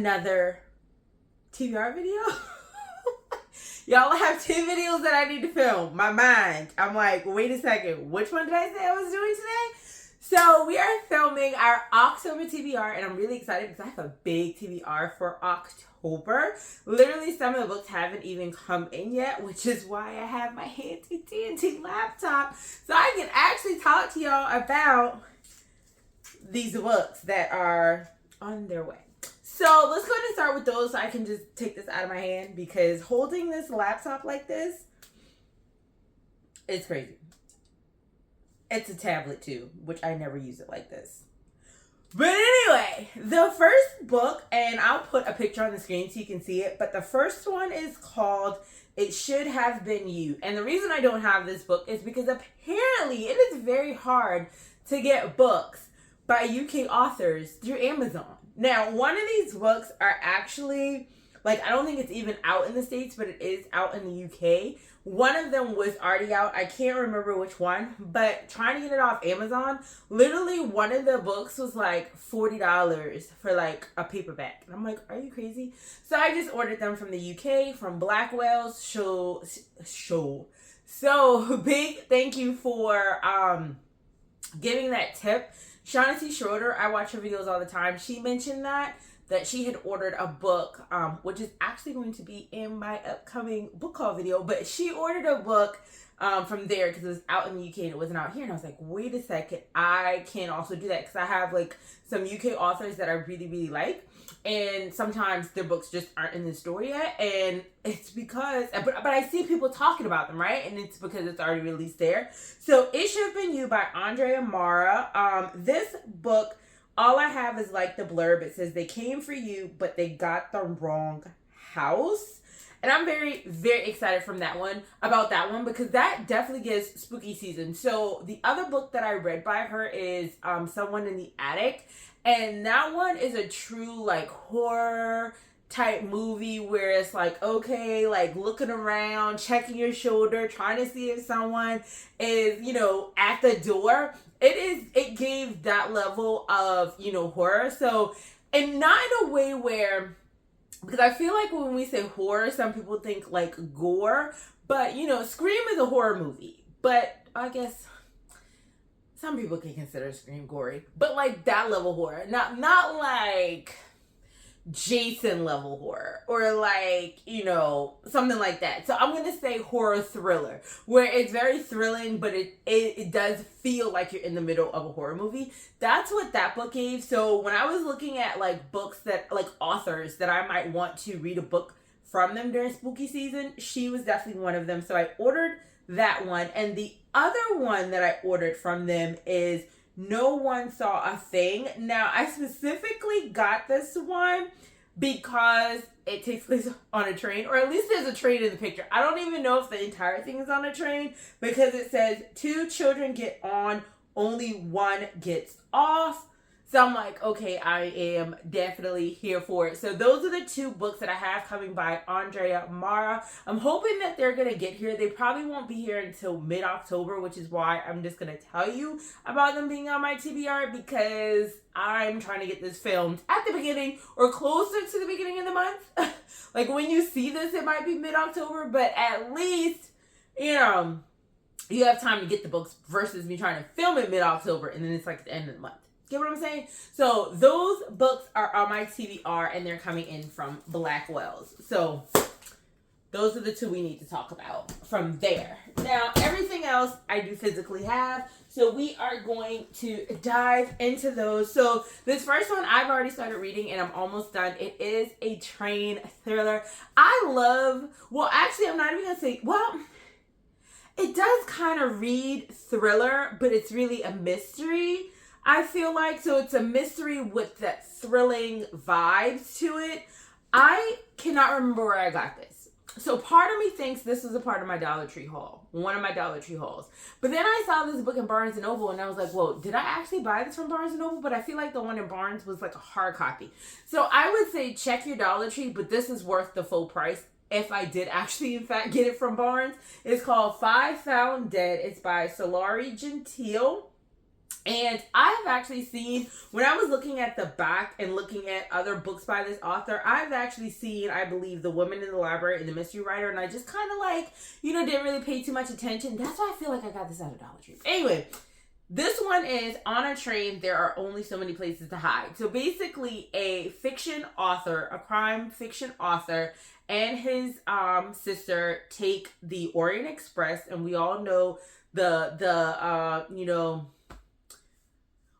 another TBR video. Y'all, I have 2 videos that I need to film. My mind. I'm like, wait a second. Which one did I say I was doing today? So we are filming our October TBR, and I'm really excited because I have a big TBR for October. Literally, some of the books haven't even come in yet, which is why I have my handy dandy laptop, so I can actually talk to y'all about these books that are on their way. So let's go ahead and start with those so I can just take this out of my hand, because holding this laptop like this, it's crazy. It's a tablet too, which I never use it like this. But anyway, the first book, and I'll put a picture on the screen so you can see it, but the first one is called It Should Have Been You. And the reason I don't have this book is because apparently it is very hard to get books by UK authors through Amazon. Now, one of these books are actually, like, I don't think it's even out in the States, but it is out in the UK. One of them was already out. I can't remember which one, but trying to get it off Amazon, literally one of the books was like $40 for like a paperback. And I'm like, are you crazy? So I just ordered them from the UK, from Blackwell's Show. So big thank you for giving that tip. Shauna Schroeder, I watch her videos all the time. She mentioned that she had ordered a book, which is actually going to be in my upcoming book haul video, but she ordered a book from there because it was out in the UK and it wasn't out here. And I was like, wait a second, I can also do that because I have like some UK authors that I really, really like. And sometimes their books just aren't in the store yet. And it's because, but I see people talking about them, right? And it's because it's already released there. So It Should Have Been You by Andrea Mara. This book, all I have is like the blurb. It says they came for you, but they got the wrong house. And I'm very, very excited about that one, because that definitely gives spooky season. So the other book that I read by her is Someone in the Attic. And that one is a true like horror type movie where it's like, okay, like looking around, checking your shoulder, trying to see if someone is, at the door. It gave that level of, horror. So, and not in a way where, because I feel like when we say horror, some people think like gore, but Scream is a horror movie, but I guess some people can consider Scream gory, but like that level horror, not like Jason level horror or like, something like that. So I'm going to say horror thriller, where it's very thrilling, but it does feel like you're in the middle of a horror movie. That's what that book gave. So when I was looking at like books that, like authors that I might want to read a book from them during spooky season, she was definitely one of them. So I ordered that one. And the other one that I ordered from them is No One Saw a Thing. Now, I specifically got this one because it takes place on a train, or at least there's a train in the picture. I don't even know if the entire thing is on a train, because it says 2 children get on, only one gets off. So I'm like, okay, I am definitely here for it. So those are the 2 books that I have coming by Andrea Mara. I'm hoping that they're going to get here. They probably won't be here until mid-October, which is why I'm just going to tell you about them being on my TBR, because I'm trying to get this filmed at the beginning or closer to the beginning of the month. Like when you see this, it might be mid-October, but at least, you have time to get the books versus me trying to film it mid-October and then it's like the end of the month. Get what I'm saying? So those books are on my TBR and they're coming in from Blackwell's. So those are the 2 we need to talk about from there. Now, everything else I do physically have. So we are going to dive into those. So this first one I've already started reading and I'm almost done. It is a train thriller. I'm not even going to say, it does kind of read thriller, but it's really a mystery, I feel like. So it's a mystery with that thrilling vibes to it. I cannot remember where I got this. So part of me thinks this was a part of my Dollar Tree haul. One of my Dollar Tree hauls. But then I saw this book in Barnes & Noble and I was like, whoa, did I actually buy this from Barnes & Noble? But I feel like the one in Barnes was like a hard copy. So I would say check your Dollar Tree, but this is worth the full price if I did actually, in fact, get it from Barnes. It's called Five Found Dead. It's by Solari Gentile. And I have actually seen, when I was looking at the back and looking at other books by this author, I've actually seen, I believe, The Woman in the Library and The Mystery Writer, and I just kind of like, didn't really pay too much attention. That's why I feel like I got this at a Dollar Tree. Anyway, this one is on a train. There are only so many places to hide. So basically, a fiction author, a crime fiction author, and his sister take the Orient Express, and we all know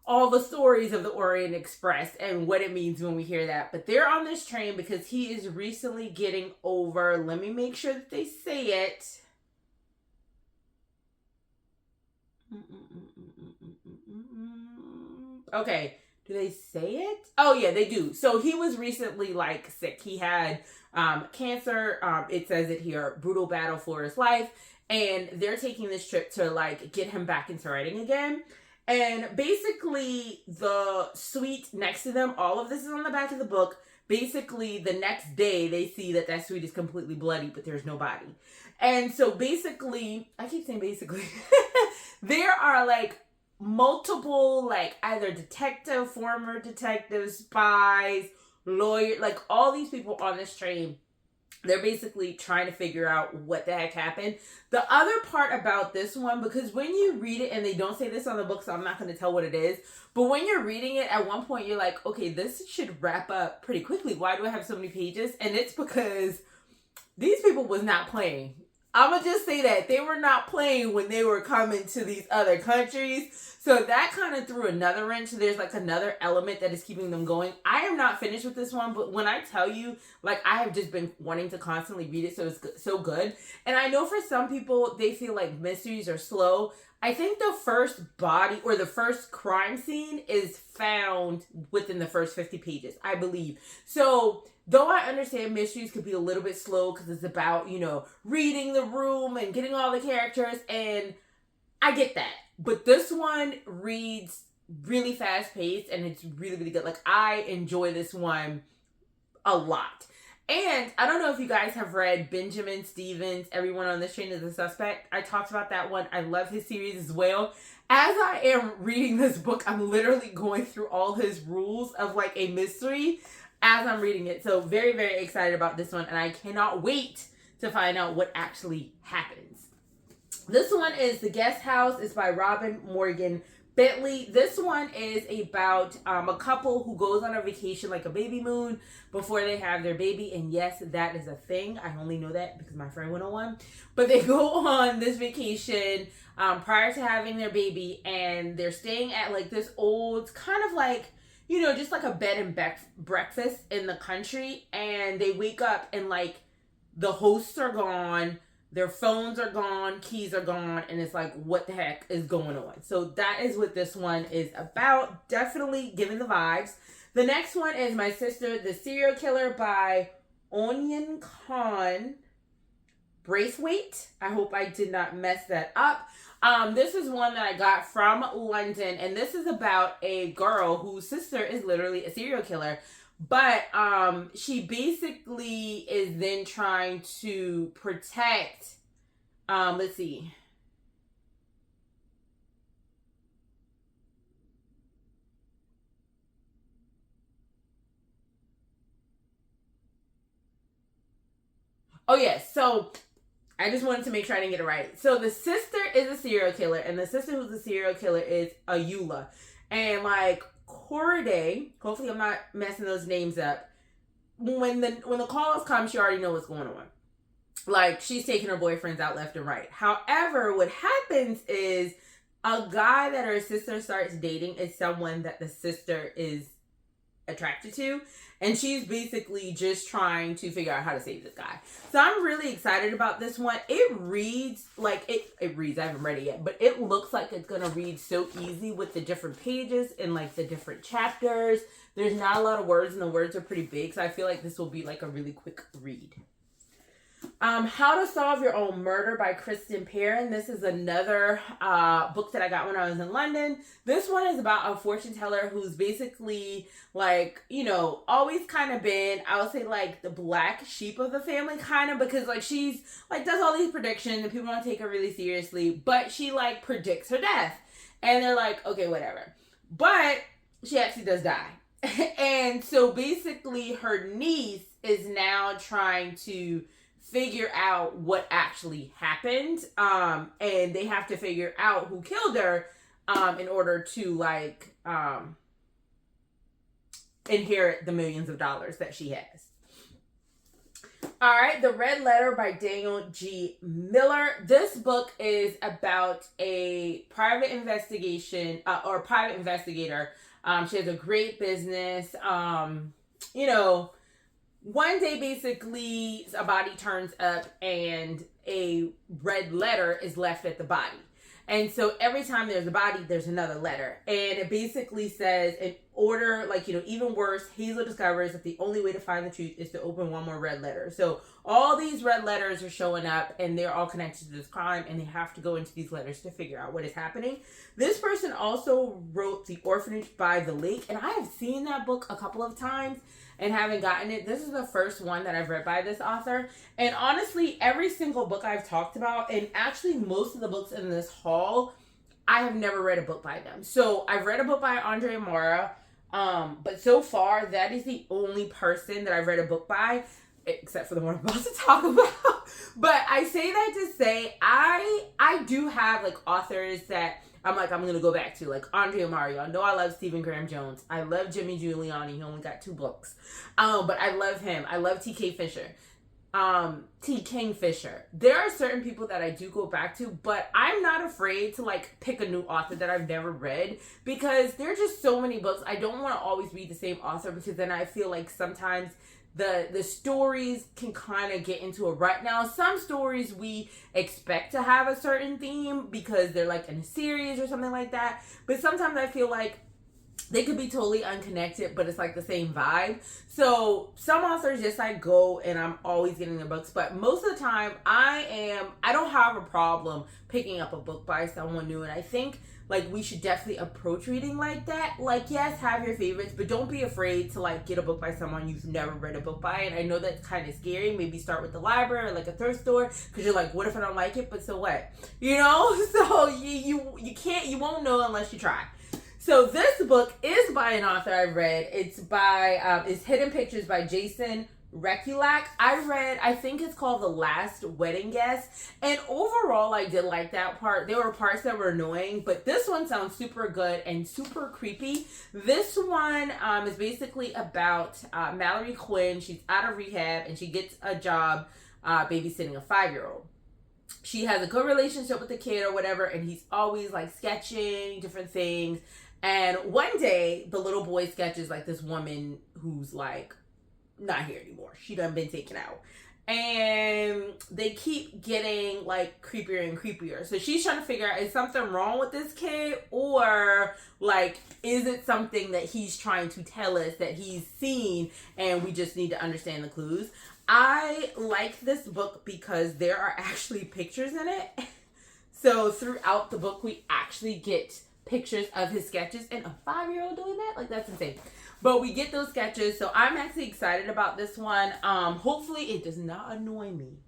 all the stories of the Orient Express and what it means when we hear that. But they're on this train because he is recently getting over, let me make sure that they say it. Okay, do they say it? Oh yeah, they do. So he was recently like sick. He had cancer. It says it here, brutal battle for his life. And they're taking this trip to like get him back into writing again. And basically, the suite next to them, all of this is on the back of the book. Basically, the next day, they see that suite is completely bloody, but there's no body. And so basically, I keep saying basically, there are like multiple, like either detective, former detectives, spies, lawyers, like all these people on this train. They're basically trying to figure out what the heck happened. The other part about this one, because when you read it, and they don't say this on the book, so I'm not going to tell what it is, but when you're reading it, at one point you're like, okay, this should wrap up pretty quickly. Why do I have so many pages? And it's because these people was not playing. I'm going to just say that. They were not playing when they were coming to these other countries. So that kind of threw another wrench. There's like another element that is keeping them going. I am not finished with this one, but when I tell you, like, I have just been wanting to constantly read it, so it's so good. And I know for some people, they feel like mysteries are slow. I think the first body or the first crime scene is found within the first 50 pages, I believe. So though I understand mysteries could be a little bit slow because it's about, reading the room and getting all the characters, and I get that. But this one reads really fast paced and it's really, really good. Like, I enjoy this one a lot. And I don't know if you guys have read Benjamin Stevens' Everyone on this Train is a Suspect. I talked about that one. I love his series as well. As I am reading this book, I'm literally going through all his rules of like a mystery as I'm reading it. So very, very excited about this one. And I cannot wait to find out what actually happens. This one is The Guest House. It's by Robin Morgan Bentley. This one is about a couple who goes on a vacation, like a baby moon, before they have their baby. And yes, that is a thing. I only know that because my friend went on one. But they go on this vacation prior to having their baby, and they're staying at like this old kind of like, just like a bed and breakfast in the country. And they wake up and like the hosts are gone. Their phones are gone, keys are gone, and it's like, what the heck is going on? So that is what this one is about. Definitely giving the vibes. The next one is My Sister, the Serial Killer by Onion Khan Braithwaite. I hope I did not mess that up. This is one that I got from London, and this is about a girl whose sister is literally a serial killer. But she basically is then trying to protect, let's see. Oh, yes. So I just wanted to make sure I didn't get it right. So the sister is a serial killer, and the sister who's a serial killer is Ayula. And like, Corday, hopefully I'm not messing those names up. When the calls come, she already knows what's going on. Like, she's taking her boyfriends out left and right. However, what happens is a guy that her sister starts dating is someone that the sister is attracted to, and she's basically just trying to figure out how to save this guy. So I'm really excited about this one. It reads like it reads, I haven't read it yet, but it looks like it's gonna read so easy with the different pages and like the different chapters. There's not a lot of words, and the words are pretty big, so I feel like this will be like a really quick read. How to Solve Your Own Murder by Kristen Perrin. This is another book that I got when I was in London. This one is about a fortune teller who's basically like, you know, always kind of been, I would say like the black sheep of the family kind of, because like she's like does all these predictions and people don't take her really seriously, but she like predicts her death. And they're like, okay, whatever. But she actually does die. And so basically her niece is now trying to figure out what actually happened, and they have to figure out who killed her in order to like inherit the millions of dollars that she has. All right, The Red Letter by Daniel G. Miller. This book is about a private investigation or private investigator. She has a great business. You know, one day basically a body turns up and a red letter is left at the body. And so every time there's a body, there's another letter. And it basically says, in order, like, you know, even worse, Hazel discovers that the only way to find the truth is to open one more red letter. So all these red letters are showing up and they're all connected to this crime, and they have to go into these letters to figure out what is happening. This person also wrote The Orphanage by the Lake, and I have seen that book a couple of times and haven't gotten it. This is the first one that I've read by this author. And honestly, every single book I've talked about, and actually most of the books in this haul, I have never read a book by them. So I've read a book by Andre Mara, but so far that is the only person that I've read a book by, except for the one I'm about to talk about. But I say that to say I do have like authors that I'm going to go back to, like Andre Amaro. I know I love Stephen Graham Jones. I love Jimmy Giuliani. He only got 2 books. But I love him. I love T.K. Fisher. T. King Fisher. There are certain people that I do go back to, but I'm not afraid to like pick a new author that I've never read, because there are just so many books. I don't want to always read the same author, because then I feel like sometimes the stories can kind of get into a rut. Now, some stories we expect to have a certain theme because they're like in a series or something like that. But sometimes I feel like they could be totally unconnected, but it's like the same vibe. So some authors just I go and I'm always getting their books. But most of the time I don't have a problem picking up a book by someone new. And I think like we should definitely approach reading like that. Like, yes, have your favorites, but don't be afraid to like get a book by someone you've never read a book by. And I know that's kind of scary. Maybe start with the library or like a thrift store, because you're like, what if I don't like it? But so what? You know? So you won't know unless you try. So this book is by an author I read. It's by it's Hidden Pictures by Jason Rekulak. I think it's called The Last Wedding Guest. And overall, I did like that part. There were parts that were annoying, but this one sounds super good and super creepy. This one is basically about Mallory Quinn. She's out of rehab and she gets a job babysitting a 5-year-old. She has a good relationship with the kid or whatever, and he's always like sketching different things. And one day, the little boy sketches like this woman who's like not here anymore. She done been taken out. And they keep getting like creepier and creepier. So she's trying to figure out, is something wrong with this kid? Or like, is it something that he's trying to tell us that he's seen and we just need to understand the clues? I like this book because there are actually pictures in it. So throughout the book, we actually get pictures of his sketches, and a 5-year-old doing that, like, that's insane. But we get those sketches, so I'm actually excited about this one. Hopefully it does not annoy me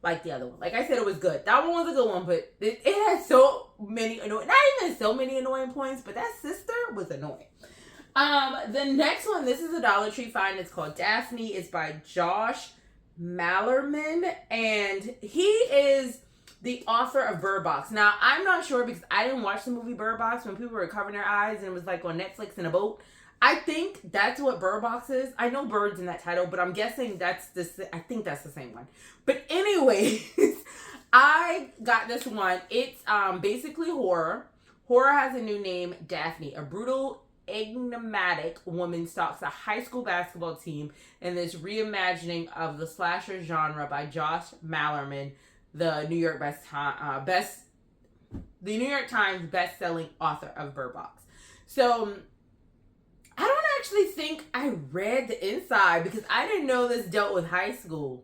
like the other one. Like I said, it was good. That one was a good one, but it had so many annoying, not even so many annoying points, but that sister was annoying. The next one, this is a Dollar Tree find. It's called Daphne. It's by Josh Mallerman, and he is the author of Bird Box. Now, I'm not sure because I didn't watch the movie Bird Box when people were covering their eyes and it was like on Netflix in a boat. I think that's what Bird Box is. I know birds in that title, but I'm guessing I think that's the same one. But anyways, I got this one. It's basically horror. Horror has a new name, Daphne. A brutal, enigmatic woman stalks a high school basketball team in this reimagining of the slasher genre by Josh Mallerman, the New York Times best-selling author of Bird Box. So I don't actually think I read the inside because I didn't know this dealt with high school.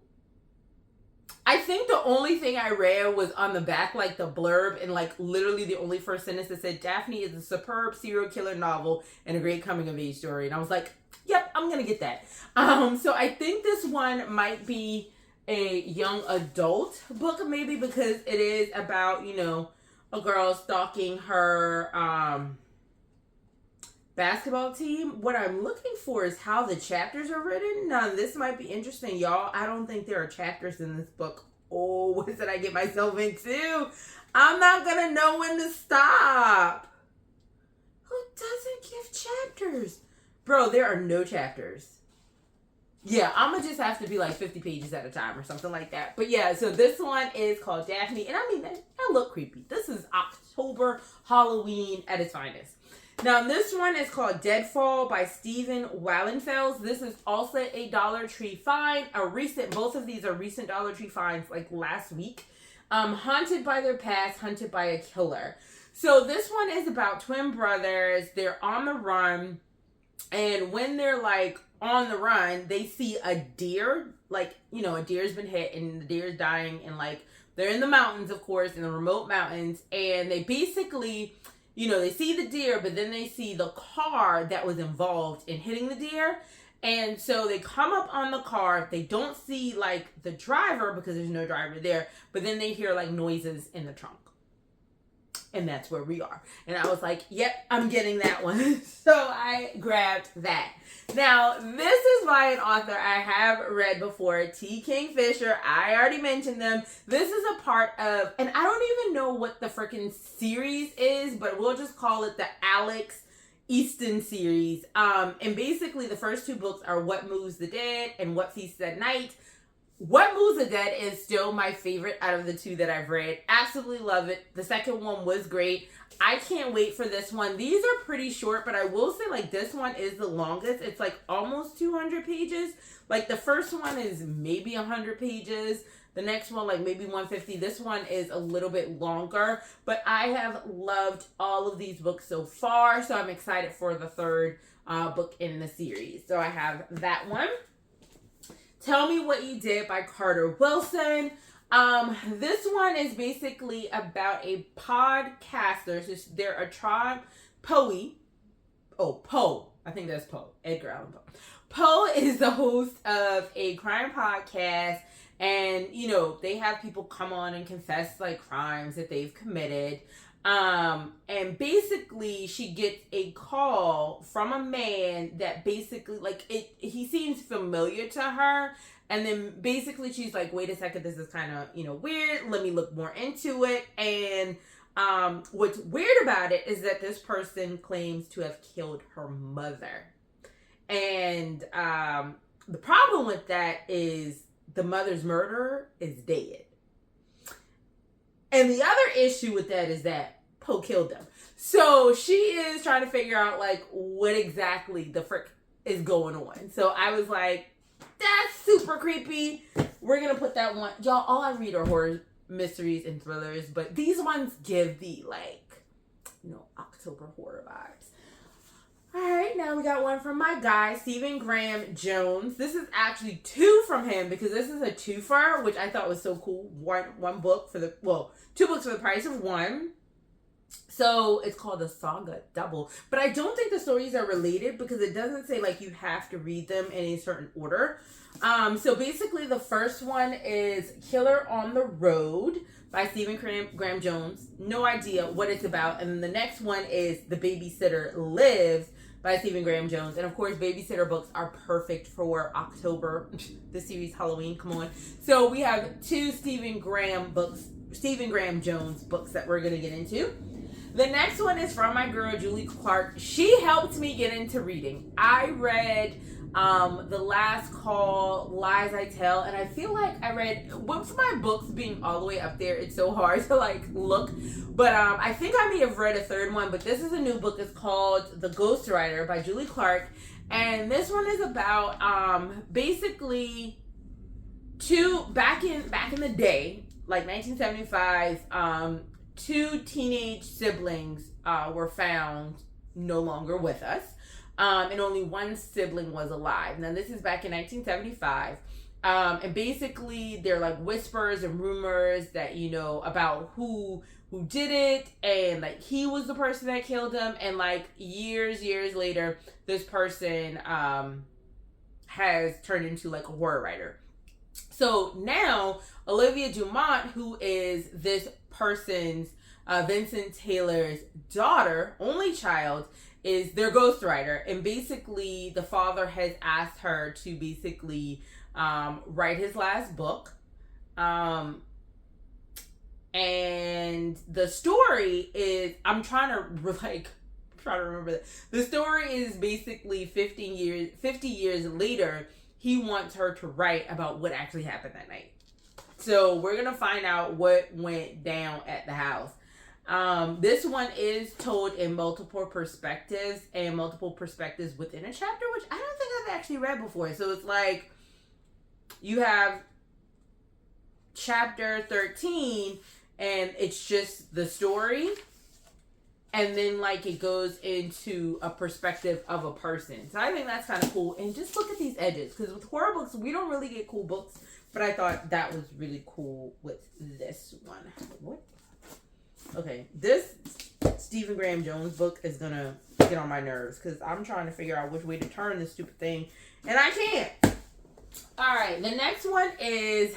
I think the only thing I read was on the back, like the blurb, and like literally the only first sentence that said Daphne is a superb serial killer novel and a great coming of age story. And I was like, yep, I'm gonna get that. So I think this one might be a young adult book, maybe because it is about, you know, a girl stalking her basketball team. What I'm looking for is how the chapters are written. Now, this might be interesting, y'all. I don't think there are chapters in this book. Oh, what did I get myself into? I'm not gonna know when to stop. Who doesn't give chapters? Bro, there are no chapters. Yeah, I'm gonna just have to be like 50 pages at a time or something like that. But yeah, so this one is called Daphne. And I mean, that look creepy. This is October Halloween at its finest. Now, this one is called Deadfall by Stephen Wallenfels. This is also a Dollar Tree find. Both of these are recent Dollar Tree finds, like last week. Haunted by their past, hunted by a killer. So this one is about twin brothers. They're on the run. And when they're like on the run, they see a deer. Like, you know, a deer's been hit and the deer's dying. And like, they're in the mountains, of course, in the remote mountains. And they basically... You know, they see the deer, but then they see the car that was involved in hitting the deer. And so they come up on the car. They don't see, like, the driver because there's no driver there. But then they hear, like, noises in the trunk. And that's where we are. And I was like, yep, I'm getting that one. So I grabbed that. Now, this is by an author I have read before, T. Kingfisher. I already mentioned them. This is a part of, and I don't even know what the freaking series is, but we'll just call it the Alex Easton series. And basically the first two books are What Moves the Dead and What Feasts at Night. What Moves the Dead is still my favorite out of the two that I've read. Absolutely love it. The second one was great. I can't wait for this one. These are pretty short, but I will say, like, this one is the longest. It's like almost 200 pages. Like, the first one is maybe 100 pages. The next one, like, maybe 150. This one is a little bit longer, but I have loved all of these books so far, so I'm excited for the third book in the series. So I have that one. Tell Me What You Did by Carter Wilson. This one is basically about a podcaster. So they're a tribe. Poe. I think that's Poe. Edgar Allan Poe. Poe is the host of a crime podcast. And, you know, they have people come on and confess, like, crimes that they've committed. And basically she gets a call from a man that basically, like, he seems familiar to her. And then basically she's like, wait a second, this is kind of, you know, weird. Let me look more into it. And what's weird about it is that this person claims to have killed her mother. And the problem with that is the mother's murderer is dead. And the other issue with that is that Poe killed them. So she is trying to figure out, like, what exactly the frick is going on. So I was like, that's super creepy. We're going to put that one. Y'all, all I read are horror mysteries and thrillers, but these ones give the, like, you know, October horror vibes. All right, now we got one from my guy, Stephen Graham Jones. This is actually two from him because this is a twofer, which I thought was so cool. One book for two books for the price of one. So it's called the Saga Double. But I don't think the stories are related because it doesn't say, like, you have to read them in a certain order. So basically the first one is Killer on the Road by Stephen Graham Jones. No idea what it's about. And then the next one is The Babysitter Lives by Stephen Graham Jones. And of course, babysitter books are perfect for October. The series Halloween, come on. So we have two Stephen Graham Jones books that we're going to get into. The next one is from my girl, Julie Clark. She helped me get into reading. I read The Last Call, Lies I Tell, and I feel like I read, with my books being all the way up there, it's so hard to, like, look. But I think I may have read a third one, but this is a new book. It's called The Ghostwriter by Julie Clark. And this one is about basically back in the day, like 1975, two teenage siblings were found no longer with us. And only one sibling was alive. Now, this is back in 1975. And basically they're like whispers and rumors that, you know, about who did it, and like he was the person that killed him, and like years later this person has turned into like a horror writer. So now Olivia Dumont, who is this person's Vincent Taylor's daughter, only child, is their ghostwriter. And basically the father has asked her to basically write his last book. And the story is, I'm trying to remember that. The story is basically 50 years later, he wants her to write about what actually happened that night. So we're going to find out what went down at the house. This one is told in multiple perspectives, and multiple perspectives within a chapter, which I don't think I've actually read before. So it's like you have chapter 13 and it's just the story, and then like it goes into a perspective of a person. So I think that's kind of cool. And just look at these edges, because with horror books we don't really get cool books, but I thought that was really cool with this one. What? Okay, this Stephen Graham Jones book is gonna get on my nerves, because I'm trying to figure out which way to turn this stupid thing, and I can't. Alright, the next one is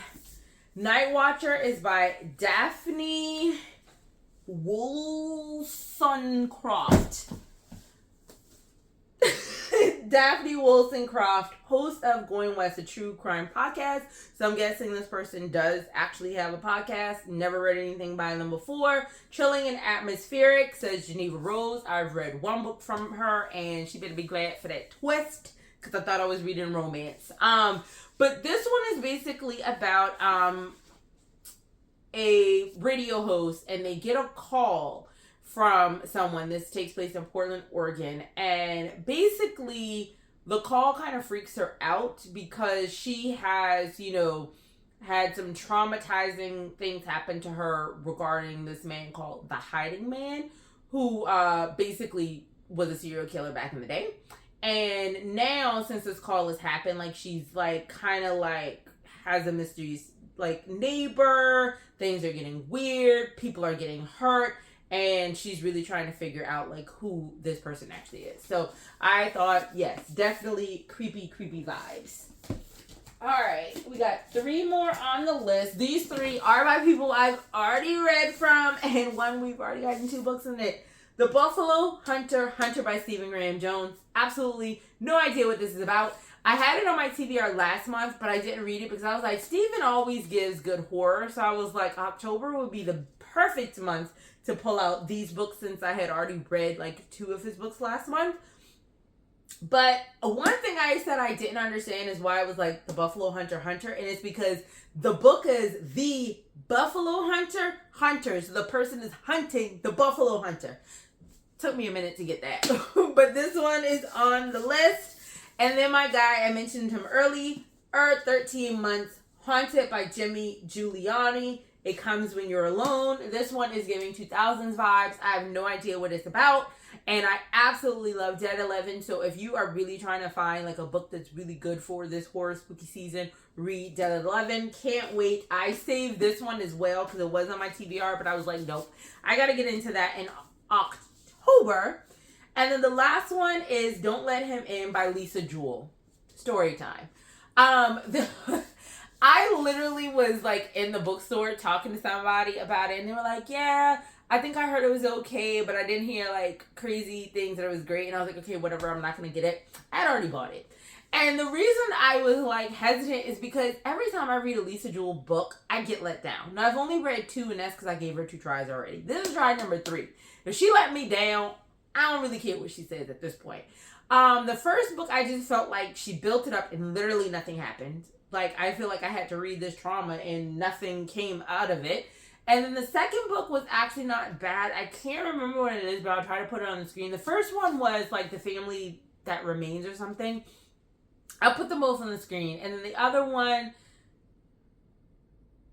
Night Watcher, is by Daphne Wollstonecraft. Daphne Wollstonecraft, host of Going West, a true crime podcast. So I'm guessing this person does actually have a podcast. Never read anything by them before. Chilling and Atmospheric, says Geneva Rose. I've read one book from her, and she better be glad for that twist, because I thought I was reading romance. But this one is basically about a radio host, and they get a call from someone. This takes place in Portland, Oregon, and basically the call kind of freaks her out because she has, you know, had some traumatizing things happen to her regarding this man called the Hiding Man, who basically was a serial killer back in the day. And now, since this call has happened, like, she's like kind of like has a mysterious like neighbor, things are getting weird, people are getting hurt, and she's really trying to figure out like who this person actually is. So I thought, yes, definitely creepy vibes. Alright, we got 3 more on the list. These 3 are by people I've already read from, and one we've already gotten 2 books in it. The Buffalo Hunter by Stephen Graham Jones. Absolutely no idea what this is about. I had it on my TBR last month, but I didn't read it because I was like, Stephen always gives good horror. So I was like, October would be the perfect month to pull out these books, since I had already read like 2 of his books last month. But one thing I said I didn't understand is why it was like the Buffalo Hunter, and it's because the book is The Buffalo Hunter. So the person is hunting the Buffalo Hunter. Took me a minute to get that. But this one is on the list. And then my guy, I mentioned him early, 13 Months Haunted by Jimmy Giuliani. It Comes When You're Alone. This one is giving 2000s vibes. I have no idea what it's about. And I absolutely love Dead 11. So if you are really trying to find like a book that's really good for this horror spooky season, read Dead 11. Can't wait. I saved this one as well because it was on my TBR, but I was like, nope. I got to get into that in October. And then the last one is Don't Let Him In by Lisa Jewell. Story time. I literally was like in the bookstore talking to somebody about it, and they were like, yeah, I think I heard it was okay, but I didn't hear like crazy things that it was great. And I was like, okay, whatever, I'm not going to get it. I had already bought it. And the reason I was like hesitant is because every time I read a Lisa Jewell book, I get let down. Now, I've only read 2, and that's because I gave her 2 tries already. This is try number 3. If she let me down, I don't really care what she says at this point. The first book, I just felt like she built it up and literally nothing happened. Like, I feel like I had to read this trauma and nothing came out of it. And then the second book was actually not bad. I can't remember what it is, but I'll try to put it on the screen. The first one was like The Family That Remains or something. I'll put them both on the screen. And then the other one,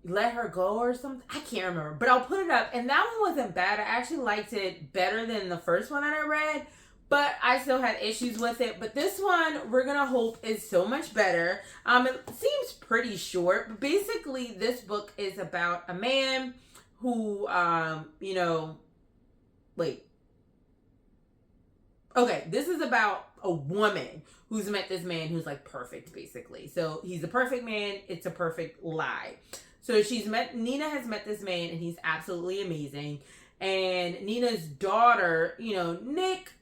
Let Her Go or something. I can't remember, but I'll put it up. And that one wasn't bad. I actually liked it better than the first one that I read. but I still had issues with it. But this one, we're gonna hope, is so much better. It seems pretty short, but basically this book is about a man who, this is about a woman who's met this man who's like perfect, basically. So he's a perfect man. It's a perfect lie. So Nina has met this man, and he's absolutely amazing. And Nina's daughter, Nick,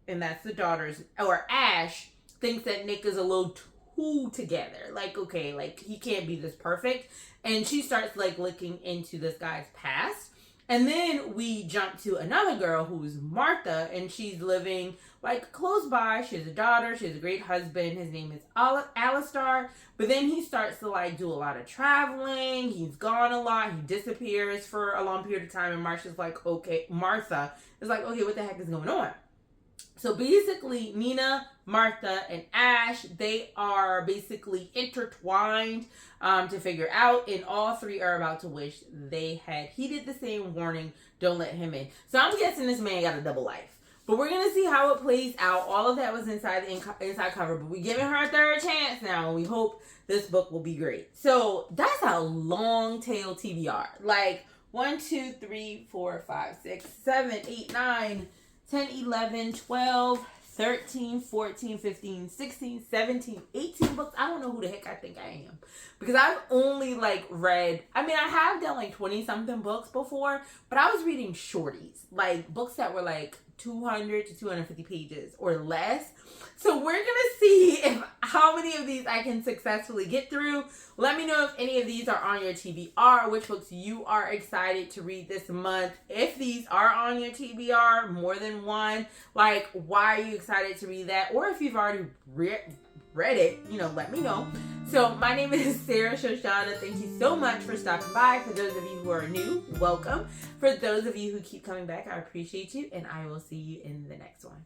and that's the daughter's, or Ash, thinks that Nick is a little too together. Like, okay, like he can't be this perfect. And she starts like looking into this guy's past. And then we jump to another girl who's Martha, and she's living like close by. She has a daughter. She has a great husband. His name is Alistar. But then he starts to like do a lot of traveling. He's gone a lot. He disappears for a long period of time. And Martha is like, okay, what the heck is going on? So basically, Nina, Martha, and Ash, they are basically intertwined to figure out, and all three are about to wish they had heeded the same warning, don't let him in. So I'm guessing this man got a double life. But we're going to see how it plays out. All of that was inside the inside cover, but we're giving her a third chance now, and we hope this book will be great. So that's a long tail TBR. Like 1, 2, 3, 4, 5, 6, 7, 8, 9, 10, 11, 12, 13, 14, 15, 16, 17, 18 books. I don't know who the heck I think I am. Because I've only read, I have done 20 something books before, but I was reading shorties. Like books that were 200 to 250 pages or less. So we're going to see how many of these I can successfully get through. Let me know if any of these are on your TBR, which books you are excited to read this month. If these are on your TBR, more than one, why are you excited to read that? Or if you've already read it, let me know. So my name is Sarah Sho'Shanna. Thank you so much for stopping by. For those of you who are new, welcome. For those of you who keep coming back, I appreciate you, and I will see you in the next one.